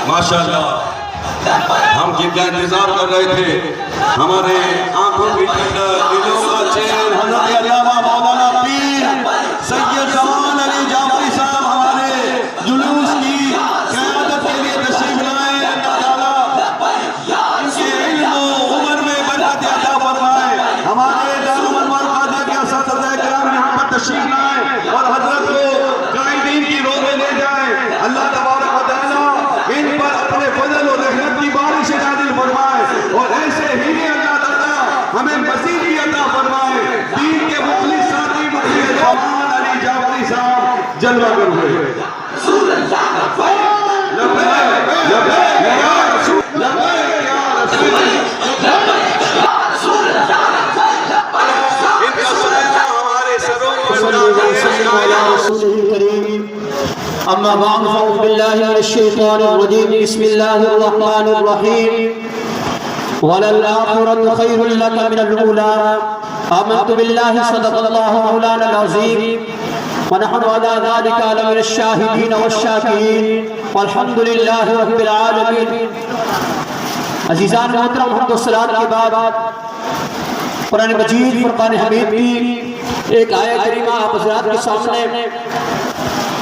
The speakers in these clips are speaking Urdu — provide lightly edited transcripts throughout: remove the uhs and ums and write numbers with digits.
ماشاءاللہ ہم جن کا انتظار کر رہے تھے، ہمارے آنکھوں کی ٹھنڈک، دلوں کا چین، حضرت علامہ مولانا پیر سید جمال علی جعفری صاحب ہمارے جلوس کی قیادت کے لیے تشریف لائے۔ اللہ تعالیٰ ان کے علم و عمر میں برکت عطا فرمائے۔ ہمارے دارالمنور خواجہ کے اساتذہ کرام یہاں پر تشریف لائے اور حضرت کو قائدین کی رو میں لے جائیں۔ اللہ تبارک و تعالیٰ ان پر اپنے فضل و رحمت کی بارش نازل فرمائے اور ایسے ہی اللہ تعالیٰ ہمیں مزید بھی عطا فرمائے۔ دین کے مخلص ساتھی مفتی جمال علی جعفری صاحب جلوہ گر ہوئے۔ لبیک لبیک یا رسول، لبیک یا رسول، ان کا سایہ ہمارے سروں اما بعد فاعوذ باللہ من الشیطان الرجیم بسم اللہ الرحمن الرحیم وللآخرة خیر لک من الأولى آمنت باللہ صدق اللہ مولانا العظیم ونحن على ذلك لمن الشاہدین والشاکرین والحمد للہ رب العالمین۔ عزیزان محترم، حمد و صلاۃ کے بعد قرآن مجید فرقان حمید کی ایک آیت کریمہ آپ حضرات کے سامنے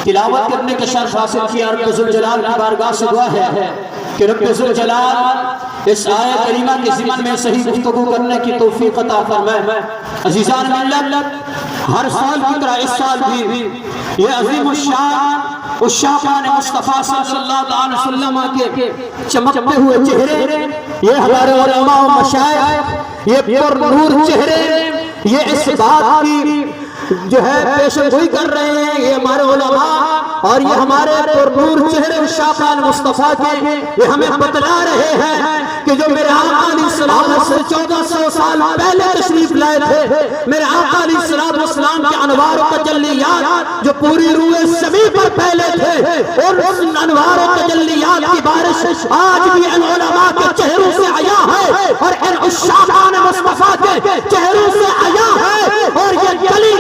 تلاوت کرنے کا شرف حاصل کیا۔ رب ذوالجلال کی بارگاہ سے دعا ہے کہ رب ذوالجلال اس آیت کریمہ کے ضمن میں صحیح گفتگو کرنے کی توفیق عطا فرمائے۔ عزیزان ملت، ہر سال کی طرح اس سال بھی یہ عظیم الشان الشافان مصطفیٰ صلی اللہ علیہ وسلم کے چمکتے ہوئے چہرے، یہ ہمارے علماء و مشائخ، یہ پر نور چہرے، یہ اس بات کی جو ہے پیشن گوئی کر رہے ہیں، یہ ہمارے علماء اور یہ ہمارے پرنور چہرے شافان مصطفیٰ کے یہ ہمیں بتلا رہے ہیں کہ جو میرے آقا علیہ السلام سے 1400 سال پہلے تشریف لائے تھے، میرے آقا علیہ السلام کے انوار و تجلیات جو پوری روح زمین پر پھیلے تھے، اور اس انوار و تجلیات کی بارش آج بھی ان علماء کے چہروں سے عیا ہے اور ان شافان مصطفیٰ کے چہروں سے عیا ہے، اور یہ گلی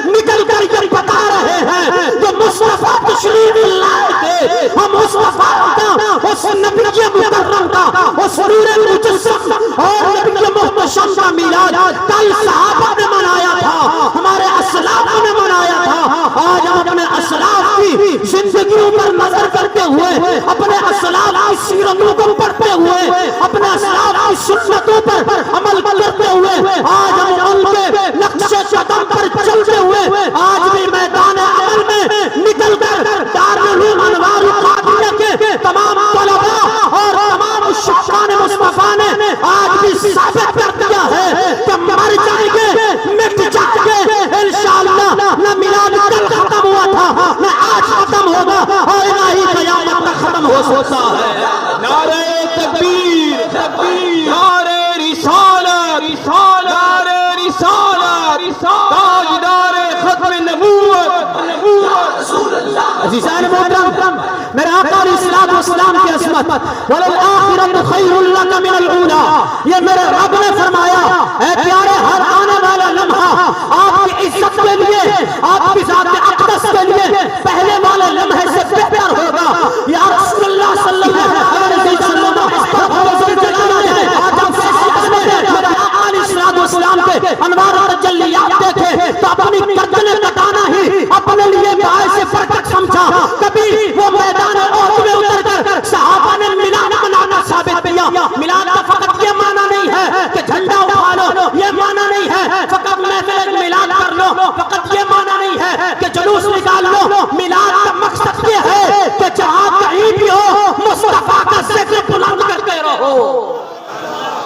نکل کر بتا رہے ہیں جو مصطفیٰ تشریف لائے تھے، ہم مصطفیٰ کا، اس نبی مکرم کا، اس نور مجسم اور نبی محتشم کا میلاد کل صحابہ نے منایا تھا، ہمارے اسلاف نے منایا تھا۔ آج ہم اپنے اسلاف کی زندگیوں پر نظر کرتے ہوئے، اپنے اسلاف کی سیرتوں کو پڑھتے ہوئے، اپنے اسلاف کی سنتوں پر عمل کرتے ہوئے، آج ہم ان کے نقش قدم پر چلتے ہوئے آج بھی میدان عمل میں نکل کر دارالعلوم انوار القادریہ کے تمام طلباء اور تمام شافان مصطفیٰ نے آج بھی ثابت کر دیا ہے کہ مر جائیں گے، مٹ جائیں گے انشاءاللہ۔ نہ میلاد کل ختم ہوا تھا، نہ آج ختم ہوگا، اور نہ ہی قیامت تک ختم ہو سکتا ہے۔ نعرہ تکبیر، نعرہ رسالت، نعرہ رسالت، تاجدار ختم نبوت۔ عزیزان محترم، میرے آقا علیہ السلام کی عظمت، وَلَلْآخِرَةُ خَيْرٌ لَكَ مِنَ الْأُولَى، یہ میرے رب نے فرمایا اے پیارے ہر آنے والا لمحہ آپ کی عزت کے لیے، آپ کی ذات اقدس کے لیے پہلے والے لمحے سے بہتر ہوگا۔ یا رسول اللہ صلی اللہ علیہ وسلم، اسلام کے انوار اور تجلیات دیکھے تو اپنی گردنیں کٹانا ہی اپنے لیے باعث فرقت سمجھا۔ کبھی وہ میدان احد میں اتر کر صحابہ نے میلاد منانا ثابت کیا۔ میلاد کا فقط یہ معنی نہیں ہے کہ جھنڈا اٹھا لو، یہ معنی نہیں ہے فقط محفل میلاد کر لو، فقط یہ معنی نہیں ہے کہ جلوس نکال لو۔ میلاد کا مقصد یہ ہے کہ جہاں کہیں بھی ہو مصطفیٰ کا ذکر بلند کرتے رہو،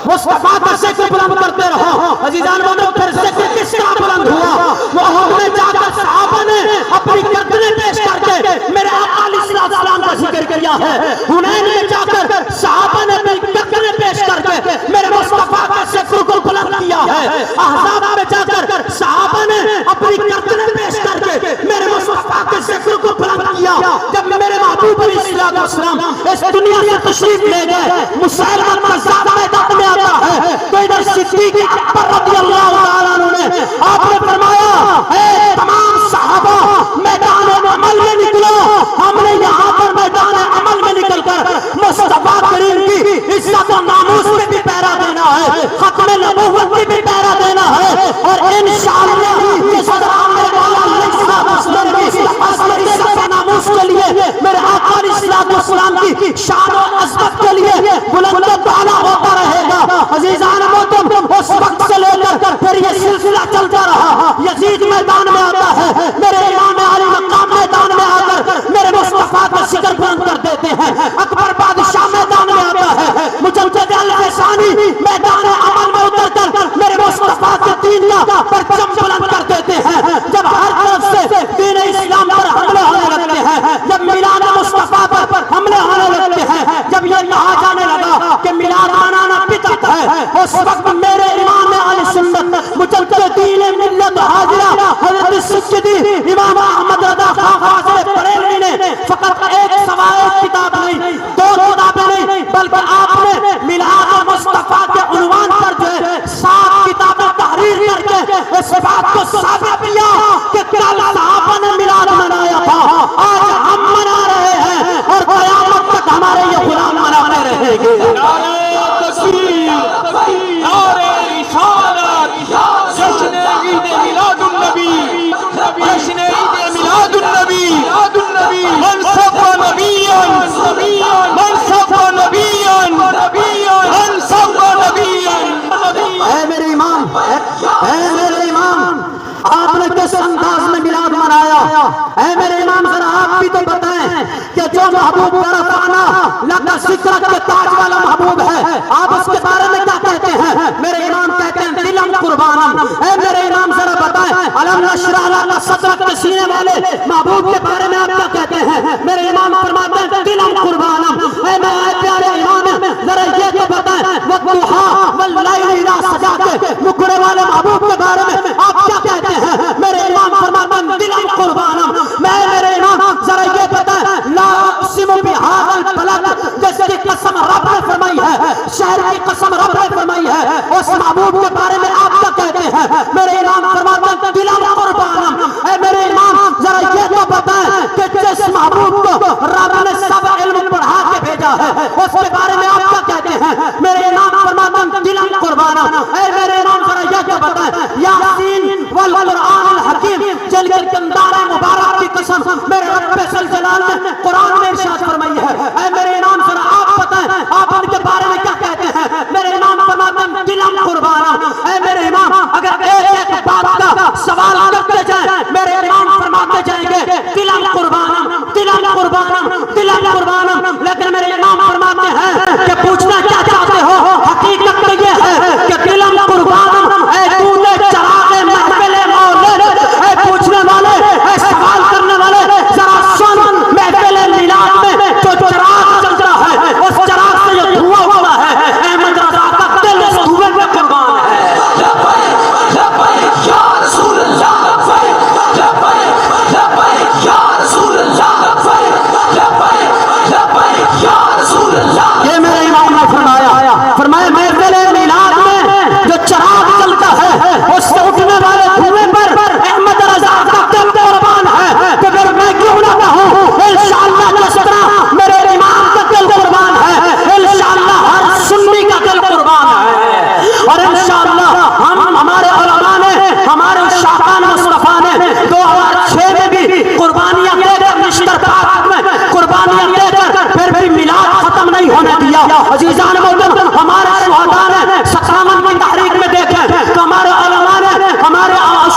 مصطفیٰ کا ذکر بلند کرتے رہو۔ عزیزان بھائیو، پھر ذکر کس طرح بلند ہوا؟ وہ احد میں جا کر صحابہ نے اپنی گردنیں پیش کر کے میرے آقا علیہ السلام کا ذکر کیا ہے۔ حنین میں جا کر صحابہ نے اپنی گردنیں پیش کر کے میرے مصطفیٰ کا ذکر کو بلند کیا ہے۔ احزاب میں جا کر صحابہ نے اپنی گردنیں پیش کر کے میرے مصطفیٰ کے ذکر کو بلند کیا۔ جب میرے محبوب علیہ السلام اس دنیا سے تشریف لے گئے، مسیلمہ کذاب میدان میں آتا ہے تو ادھر صدیق اکبر رضی اللہ تعالیٰ عنہ نے آپ نے فرمایا اے تمام صحابہ میدان عمل میں نکلو، ہم نے مصطفیٰ کریم کی عزت و ناموس پہ بھی پہرا دینا ہے، ختم نبوت پہ بھی پہرا دینا ہے، اور انشاءاللہ یہ صدر عامر مولا علیہ السلام کی عظمت و ناموس کے لیے، میرے آقا علیہ السلام کی شان و عظمت کے لیے بلند و بالا ہوتا رہے گا۔ عزیزان محترم، اس وقت سے لے کر پھر یہ سلسلہ چلتا رہا، یزید میدان میں آتا ہے، میرے امام علی مقام میدان میں آ کر میرے مصطفیٰ کا ذکر بلند کر دیتے ہیں، اکبر بادشاہ میدان میں آتا ہے، مجدد الفسانی میدان عمل میں اتر کر میرے مصطفیٰ کے دین کا پرچم بلند کر دیتے ہیں۔ جب ہر طرف سے دین اسلام پر حملے ہونے لگتے ہیں، جب میلاد مصطفیٰ پر حملے ہونے لگتے ہیں، جب یہ کہا جانے لگا کہ میلاد منانا بدعت ہے، اس وقت میرے امام اہل سنت مجدد دین ملت حاضرہ حضرت سیدی امام احمد رضا خان فاضل بریلوی نے فقط ایک سوائے کتاب نہیں، دو کتابیں نہیں، بلکہ آپ نے میلاد مصطفیٰ کے عنوان پر جو ہے 7 کتابیں تحریر کر کے اس بات کو ثابت کیا کہ کل صحابہ نے میلاد منایا تھا، آج ہم منا رہے ہیں اور قیامت تک ہمارے یہ غلام مناتے رہیں گے۔ نعرہ تکبیر، نعرہ رسالت، جشن عید میلاد النبی، جشن عید میلاد النبی، من سب نبیا، من سب نبیا، من سب نبیا۔ اے میرے امام، اے میرے امام، آپ نے کس انداز میں میلاد منایا؟ اے میرے امام ذرا آپ بھی تو بتائیں کہ جو محبوب کا رفعنا لگا ذکر کے تاج والا محبوب ہے، آپ اس کے بارے میں کیا کہتے ہیں؟ میرے امام کہتے ہیں دلم قربانم۔ اے میرے امام ذرا بتائیں الم نشرح لک صدرک کے سینے والے محبوب کے بارے میں آپ کیا کہتے ہیں؟ میرے امام فرماتے ہیں دلم قربانم۔ اے میرے پیارے امام ذرا یہ تو بتائیں والضحی واللیل اذا سجا کے نکڑے والے محبوب کے بارے میں آپ کیا کہتے ہیں؟ میرے امام فرماتے ہیں دلم قربانم۔ میرے امام ذرا یہ بتائیں لا اقسم بہذا البلد، جس کی قسم رب نے فرمائی ہے، شہر کی قسم رب نے فرمائی ہے، اس محبوب کے بارے میں آپ کیا کہتے ہیں؟ میرے امام فرماتے ہیں دلم قربانم۔ اے میرے امام ذرا یہ تو بتائیں کہ جس محبوب کو رب نے سب علم پڑھا کے بھیجا ہے، اس کے بارے میں آپ کیا کہتے ہیں؟ میرے امام فرماتے ہیں دلم قربانم۔ اے میرے امام ذرا یہ تو بتائیں یاسین والقرآن الحکیم، جن کے کندار مبارک کی قسم میرے رب ذوالجلال نے قرآن میں ارشاد فرمائی ہے۔ اے میرے امام ذرا آپ بتائیں آپ ان کے بارے میں کیا کہتے ہیں؟ میرے امام فرماتے ہیں دلم قربانم۔ اے میرے امام اگر ایک ایک بات کا سوال کرتے جائیں، میرے امام فرماتے جائیں گے دلم قربانم، دلم قربانم، دلم قربانم، لیکن میرے امام فرماتے ہیں کہ پوچھنا کیا چاہتے ہو؟ حقیقت تو یہ ہے کہ دلم قربانم۔ اے دودھ چراغ محفل مولد، اے پوچھنے والے، اے سوال کرنے والے، ذرا سن محفل میلاد میں جو چراغ چل رہا ہے، اس چراغ سے جو دھواں ہوا ہے، احمد رضا کا دل اس دھویں میں قربان ہے۔ یہ میرے امام نے فرمایا محفل میلاد میں جو چراغ چلتا ہے اس سے اٹھنے والے دھویں پر احمد رضا کا دل قربان ہے، تو پھر میں کیوں نہ کہوں انشاءاللہ جس طرح میرے امام کا دل قربان ہے، انشاءاللہ ہر سنی کا دل قربان ہے، اور انشاءاللہ ہم ہمارے علماء نے، ہمارے شاہان مصطفیٰ نے 2006 میں بھی قربانیاں دے کر نشتر پاک میں قربانیاں دے کر پھر بھی میلاد ختم نہیں ہونے دیا۔ عزیزان محترم، ہمارے شہداء نے 57 کی تحریک میں دیکھیں تو ہمارے علماء نے، ہمارے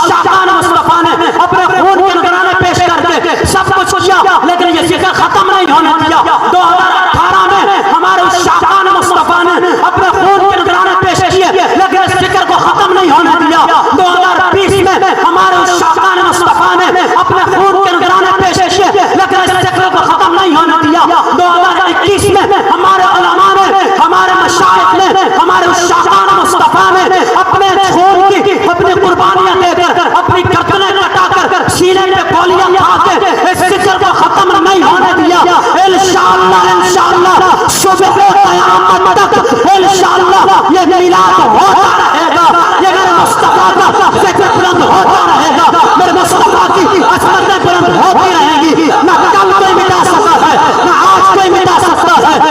شاہان مصطفیٰ نے اپنے خون کے نذرانے پیش کر کے سب کچھ کیا، لیکن یہ ذکر ختم نہیں ہونے دیا۔ 2018 میں ہمارے شاہان مصطفیٰ نے اپنے خون کے نذرانے پیش کیے، لیکن اس ذکر کو ختم نہیں ہونے دیا۔ 2020 میں ہمارے شاہان مصطفیٰ نے اپنے خون کے نذرانے پیش کیے، لیکن اس ذکر کو ختم نہیں ہونے دیا۔ 2021 میں ہمارے علماء نے، ہمارے مشائخ نے، ہمارے شاہان مصطفیٰ نے اپنے خون کی اپنی قربانیاں دے کر، اپنی گردنیں کٹا کر، سینے میں گولیاں کھا کے اس ذکر کو ختم نہیں ہونے دیا۔ انشاءاللہ انشاءاللہ صبح قیامت تک انشاءاللہ یہ میلاد ہوتا رہے گا، یہ میرے مصطفیٰ کا ذکر بلند ہوتا رہے گا، میرے مصطفیٰ کی عظمتیں بلند ہوتی رہیں گی۔ نہ کل کوئی مٹا سکتا ہے، نہ آج کوئی مٹا سکتا ہے،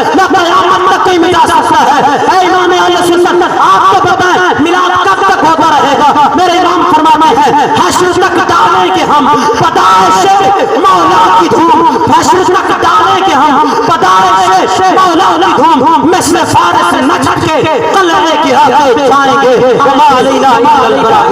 ہم پیدائش مولا کی دھوم حشر تک ڈالیں گے ہم پیدائش مولا کی دھوم مثل فارس نچٹ کے قلعے کی حد اٹھائیں گے وما علینا الا البلاغ